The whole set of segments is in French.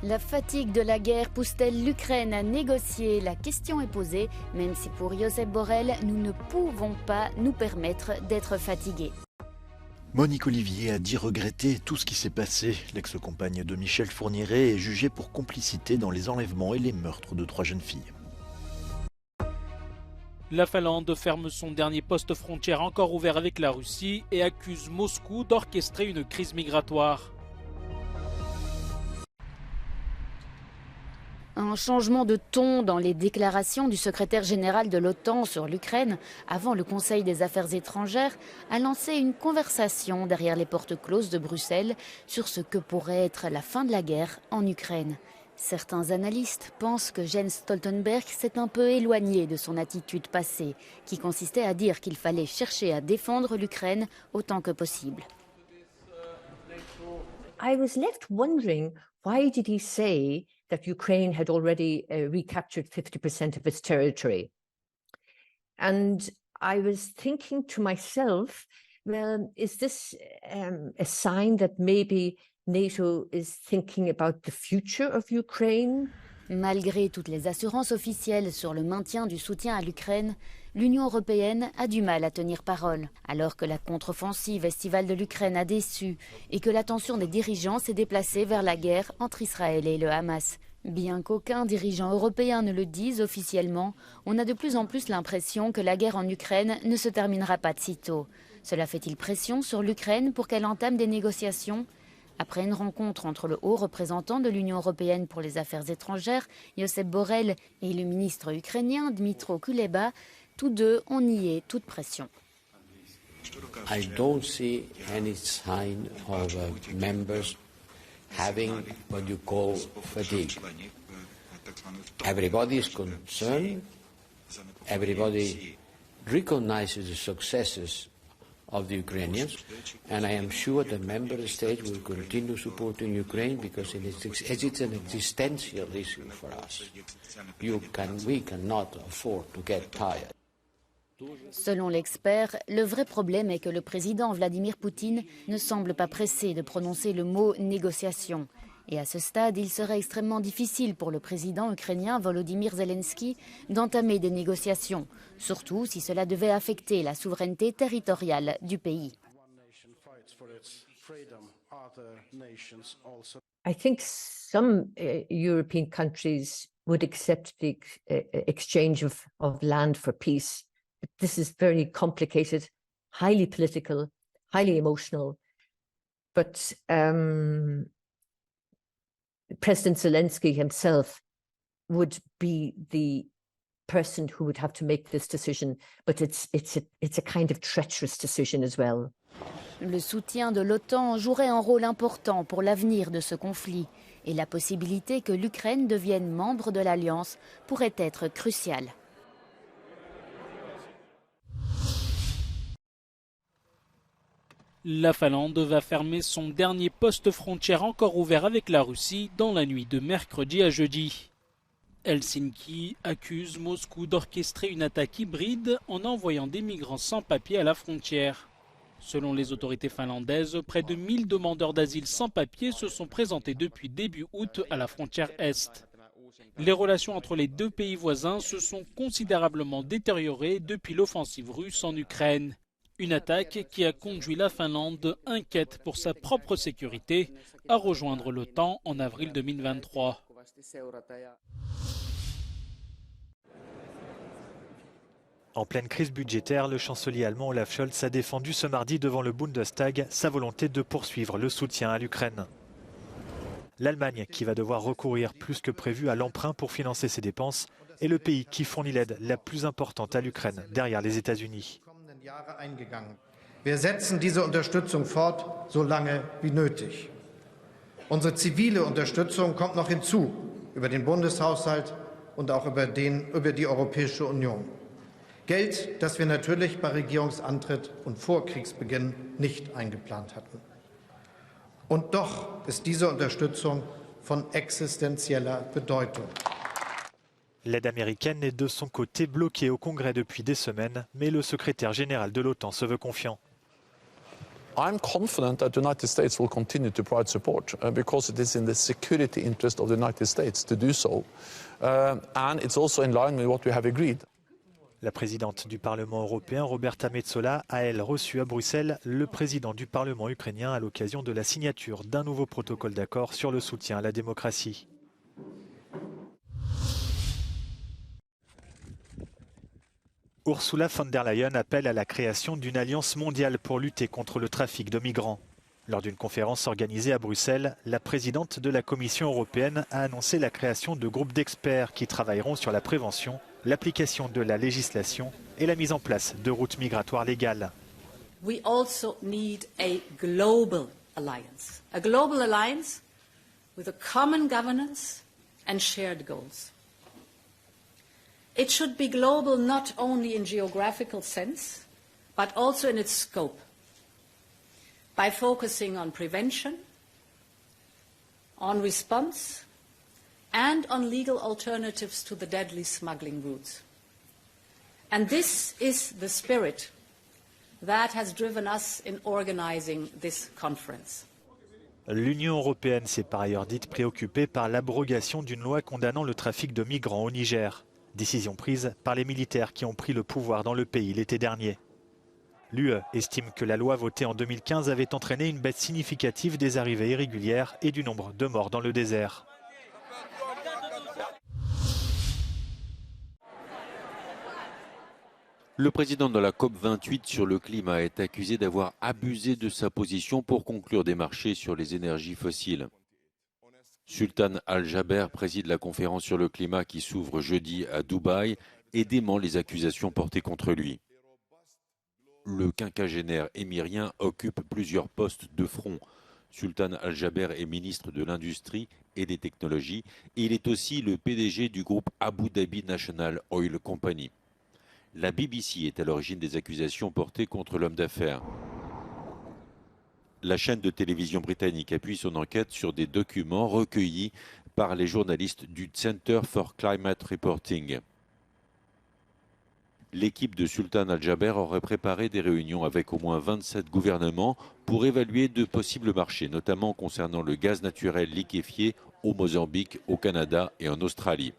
La fatigue de la guerre pousse-t-elle l'Ukraine à négocier? La question est posée, même si pour Josep Borrell, nous ne pouvons pas nous permettre d'être fatigués. Monique Olivier a dit regretter tout ce qui s'est passé. L'ex-compagne de Michel Fourniret est jugée pour complicité dans les enlèvements et les meurtres de 3 jeunes filles. La Finlande ferme son dernier poste frontière encore ouvert avec la Russie et accuse Moscou d'orchestrer une crise migratoire. Un changement de ton dans les déclarations du secrétaire général de l'OTAN sur l'Ukraine avant le Conseil des Affaires étrangères a lancé une conversation derrière les portes closes de Bruxelles sur ce que pourrait être la fin de la guerre en Ukraine. Certains analystes pensent que Jens Stoltenberg s'est un peu éloigné de son attitude passée, qui consistait à dire qu'il fallait chercher à défendre l'Ukraine autant que possible. I was left wondering, why did he say that Ukraine had already recaptured 50% of its territory? And I was thinking to myself, well, is this a sign that maybe NATO is thinking about the future of Ukraine? Malgré toutes les assurances officielles sur le maintien du soutien à l'Ukraine, l'Union européenne a du mal à tenir parole, alors que la contre-offensive estivale de l'Ukraine a déçu et que l'attention des dirigeants s'est déplacée vers la guerre entre Israël et le Hamas. Bien qu'aucun dirigeant européen ne le dise officiellement, on a de plus en plus l'impression que la guerre en Ukraine ne se terminera pas de sitôt. Cela fait-il pression sur l'Ukraine pour qu'elle entame des négociations ? Après une rencontre entre le haut représentant de l'Union européenne pour les affaires étrangères, Josep Borrell, et le ministre ukrainien Dmytro Kuleba, tous deux ont nié toute pression. I don't see any sign of members having what you call fatigue. Everybody is concerned. Everybody recognizes the successes of the Ukrainians, and I am sure the member states will continue supporting Ukraine because it's an existential issue for us. We cannot afford to get tired. Selon l'expert, le vrai problème est que le président Vladimir Poutine ne semble pas pressé de prononcer le mot « négociation ». Et à ce stade, il serait extrêmement difficile pour le président ukrainien Volodymyr Zelensky d'entamer des négociations, surtout si cela devait affecter la souveraineté territoriale du pays. I think some European countries would accept the exchange of land for peace. But this is very complicated, highly political, highly emotional. But President Zelensky himself would be the person who would have to make this decision, but it's a kind of treacherous decision as well. Le soutien de l'OTAN jouerait un rôle important pour l'avenir de ce conflit et la possibilité que l'Ukraine devienne membre de l'Alliance pourrait être cruciale. La Finlande va fermer son dernier poste frontière encore ouvert avec la Russie dans la nuit de mercredi à jeudi. Helsinki accuse Moscou d'orchestrer une attaque hybride en envoyant des migrants sans papier à la frontière. Selon les autorités finlandaises, près de 1000 demandeurs d'asile sans papier se sont présentés depuis début août à la frontière Est. Les relations entre les deux pays voisins se sont considérablement détériorées depuis l'offensive russe en Ukraine. Une attaque qui a conduit la Finlande, inquiète pour sa propre sécurité, à rejoindre l'OTAN en avril 2023. En pleine crise budgétaire, le chancelier allemand Olaf Scholz a défendu ce mardi devant le Bundestag sa volonté de poursuivre le soutien à l'Ukraine. L'Allemagne, qui va devoir recourir plus que prévu à l'emprunt pour financer ses dépenses, est le pays qui fournit l'aide la plus importante à l'Ukraine, derrière les États-Unis. Wir setzen diese Unterstützung fort, so lange wie nötig. Unsere zivile Unterstützung kommt noch hinzu, über den Bundeshaushalt und auch über die Europäische Union. Geld, das wir natürlich bei Regierungsantritt und vor Kriegsbeginn nicht eingeplant hatten. Und doch ist diese Unterstützung von existenzieller Bedeutung. L'aide américaine est de son côté bloquée au Congrès depuis des semaines, mais le secrétaire général de l'OTAN se veut confiant. I'm confident that the United States will continue to provide support because it is in the security interest of the United States to do so. And it's also in line with what we have agreed. La présidente du Parlement européen, Roberta Metsola, a elle reçu à Bruxelles le président du Parlement ukrainien à l'occasion de la signature d'un nouveau protocole d'accord sur le soutien à la démocratie. Ursula von der Leyen appelle à la création d'une alliance mondiale pour lutter contre le trafic de migrants. Lors d'une conférence organisée à Bruxelles, la présidente de la Commission européenne a annoncé la création de groupes d'experts qui travailleront sur la prévention, l'application de la législation et la mise en place de routes migratoires légales. We also need a global alliance with a common governance and shared goals. It should be global not only in geographical sense, but also in its scope, by focusing on prevention, on response, and on legal alternatives to the deadly smuggling routes. And this is the spirit that has driven us in organizing this conference. L'Union européenne s'est par ailleurs dite préoccupée par l'abrogation d'une loi condamnant le trafic de migrants au Niger. Décision prise par les militaires qui ont pris le pouvoir dans le pays l'été dernier. L'UE estime que la loi votée en 2015 avait entraîné une baisse significative des arrivées irrégulières et du nombre de morts dans le désert. Le président de la COP28 sur le climat est accusé d'avoir abusé de sa position pour conclure des marchés sur les énergies fossiles. Sultan Al-Jaber préside la conférence sur le climat qui s'ouvre jeudi à Dubaï et dément les accusations portées contre lui. Le quinquagénaire émirien occupe plusieurs postes de front. Sultan Al-Jaber est ministre de l'Industrie et des Technologies et il est aussi le PDG du groupe Abu Dhabi National Oil Company. La BBC est à l'origine des accusations portées contre l'homme d'affaires. La chaîne de télévision britannique appuie son enquête sur des documents recueillis par les journalistes du Center for Climate Reporting. L'équipe de Sultan Al-Jaber aurait préparé des réunions avec au moins 27 gouvernements pour évaluer de possibles marchés, notamment concernant le gaz naturel liquéfié au Mozambique, au Canada et en Australie.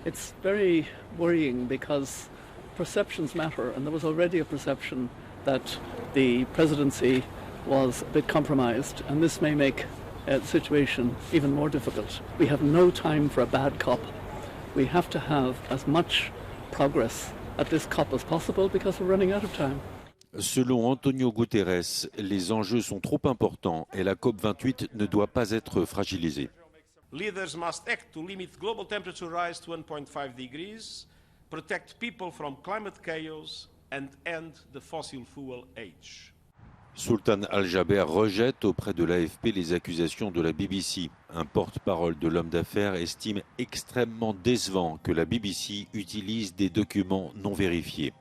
It's very worrying because perceptions matter, and there was already a perception that the presidency was a bit compromised, and this may make the situation even more difficult. We have no time for a bad COP. We have to have as much progress at this COP as possible because we're running out of time. Selon Antonio Guterres, les enjeux sont trop importants et la COP28 ne doit pas être fragilisée. Leaders must act to limit global temperature rise to 1.5 degrees, protect people from climate chaos and end the fossil fuel age. Sultan Al-Jaber rejette auprès de l'AFP les accusations de la BBC. Un porte-parole de l'homme d'affaires estime extrêmement décevant que la BBC utilise des documents non vérifiés.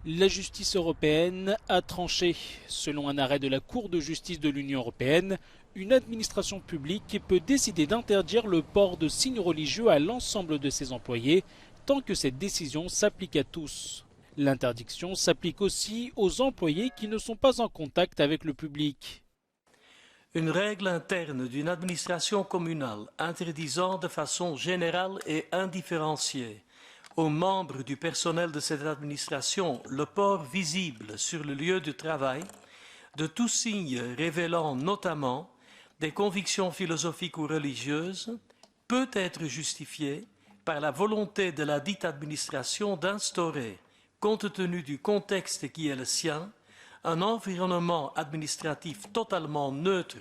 La justice européenne a tranché. Selon un arrêt de la Cour de justice de l'Union européenne, une administration publique peut décider d'interdire le port de signes religieux à l'ensemble de ses employés, tant que cette décision s'applique à tous. L'interdiction s'applique aussi aux employés qui ne sont pas en contact avec le public. Une règle interne d'une administration communale interdisant de façon générale et indifférenciée aux membres du personnel de cette administration le port visible sur le lieu de travail de tout signe révélant notamment des convictions philosophiques ou religieuses peut être justifiée par la volonté de la dite administration d'instaurer, compte tenu du contexte qui est le sien, un environnement administratif totalement neutre.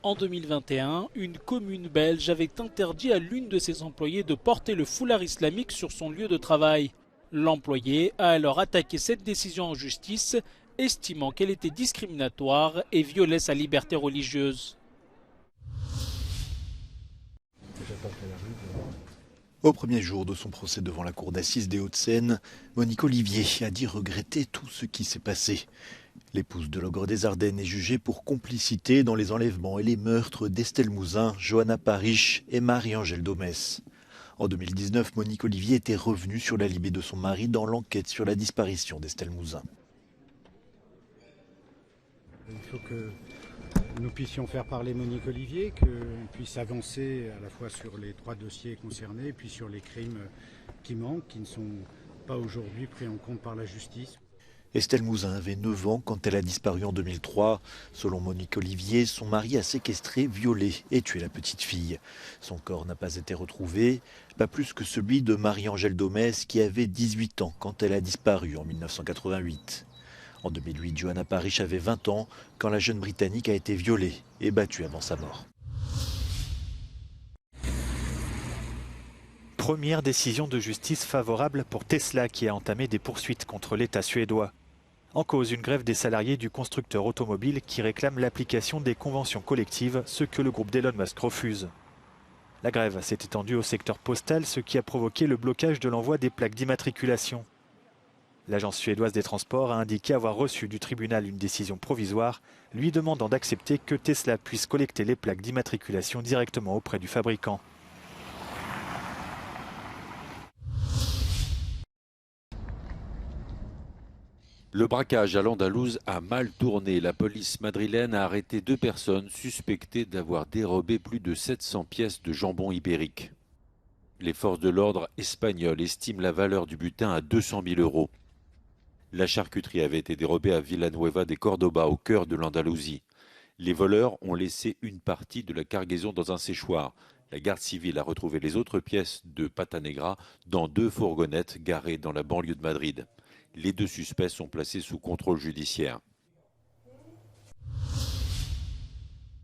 En 2021, une commune belge avait interdit à l'une de ses employées de porter le foulard islamique sur son lieu de travail. L'employé a alors attaqué cette décision en justice, estimant qu'elle était discriminatoire et violait sa liberté religieuse. Au premier jour de son procès devant la cour d'assises des Hauts-de-Seine, Monique Olivier a dit regretter tout ce qui s'est passé. L'épouse de l'ogre des Ardennes est jugée pour complicité dans les enlèvements et les meurtres d'Estelle Mouzin, Johanna Parish et Marie-Angèle Domès. En 2019, Monique Olivier était revenue sur l'alibi de son mari dans l'enquête sur la disparition d'Estelle Mouzin. Il faut que nous puissions faire parler Monique Olivier, qu'on puisse avancer à la fois sur les 3 dossiers concernés et puis sur les crimes qui manquent, qui ne sont pas aujourd'hui pris en compte par la justice. Estelle Mouzin avait 9 ans quand elle a disparu en 2003. Selon Monique Olivier, son mari a séquestré, violé et tué la petite fille. Son corps n'a pas été retrouvé, pas plus que celui de Marie-Angèle Domès qui avait 18 ans quand elle a disparu en 1988. En 2008, Johanna Parish avait 20 ans quand la jeune Britannique a été violée et battue avant sa mort. Première décision de justice favorable pour Tesla qui a entamé des poursuites contre l'État suédois. En cause, une grève des salariés du constructeur automobile qui réclame l'application des conventions collectives, ce que le groupe d'Elon Musk refuse. La grève s'est étendue au secteur postal, ce qui a provoqué le blocage de l'envoi des plaques d'immatriculation. L'agence suédoise des transports a indiqué avoir reçu du tribunal une décision provisoire, lui demandant d'accepter que Tesla puisse collecter les plaques d'immatriculation directement auprès du fabricant. Le braquage à l'Andalouse a mal tourné. La police madrilène a arrêté 2 personnes suspectées d'avoir dérobé plus de 700 pièces de jambon ibérique. Les forces de l'ordre espagnoles estiment la valeur du butin à 200 000 €. La charcuterie avait été dérobée à Villanueva de Córdoba, au cœur de l'Andalousie. Les voleurs ont laissé une partie de la cargaison dans un séchoir. La garde civile a retrouvé les autres pièces de pata negra dans 2 fourgonnettes garées dans la banlieue de Madrid. Les 2 suspects sont placés sous contrôle judiciaire.